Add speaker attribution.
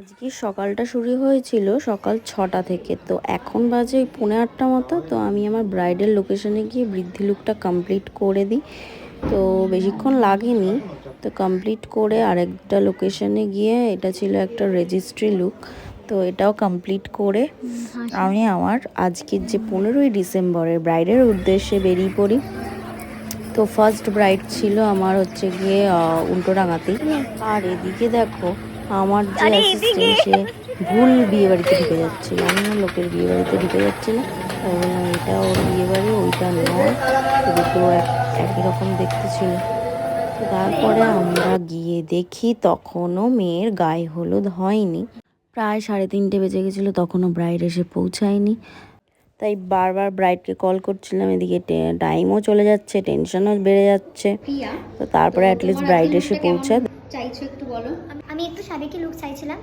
Speaker 1: আজকে সকালটা শুরু হয়েছিল সকাল 6টা থেকে। তো এখন বাজে ওই 8:45 মতো। তো আমি আমার ব্রাইডাল লোকেশনে গিয়ে বৃদ্ধি লুকটা কমপ্লিট করে দিই। তো বেশিক্ষণ লাগেনি। তো কমপ্লিট করে আরেকটা লোকেশনে গিয়ে, এটা ছিল একটা রেজিস্ট্রি লুক, তো এটাও কমপ্লিট করে আমি আমার আজকের যে 15ই ডিসেম্বরের ব্রাইডের উদ্দেশ্যে বেরিয়ে পড়ি। তো ফার্স্ট ব্রাইড ছিল আমার হচ্ছে গিয়ে উল্টোডাঙাতেই। আর এদিকে দেখো আমার যে অ্যাসিস্ট্যান্ট, সে ভুল বিয়ে বাড়িতে ঢুকে যাচ্ছিল, অন্য লোকের বিয়ে বাড়িতে ঢুকে যাচ্ছিল। তাই বললাম এটা ওর বিয়ে বাড়ি, ওইটা নয়। তো দুটো একই রকম দেখতে ছিল। তো তারপরে আমরা গিয়ে দেখি তখনও মেয়ের গায়ে হলুদ হয়নি। প্রায় 3:30 বেজে গেছিলো, তখনও ব্রাইড এসে পৌঁছায়নি। তাই বারবার ব্রাইডকে কল করছিলাম, এদিকে টাইমও চলে যাচ্ছে, টেনশনও বেড়ে যাচ্ছে। তো তারপরে অ্যাটলিস্ট ব্রাইড এসে পৌঁছায়।
Speaker 2: চাইছো একটু বলো।
Speaker 3: আমি একটু সাবেকি লুক চাইছিলাম।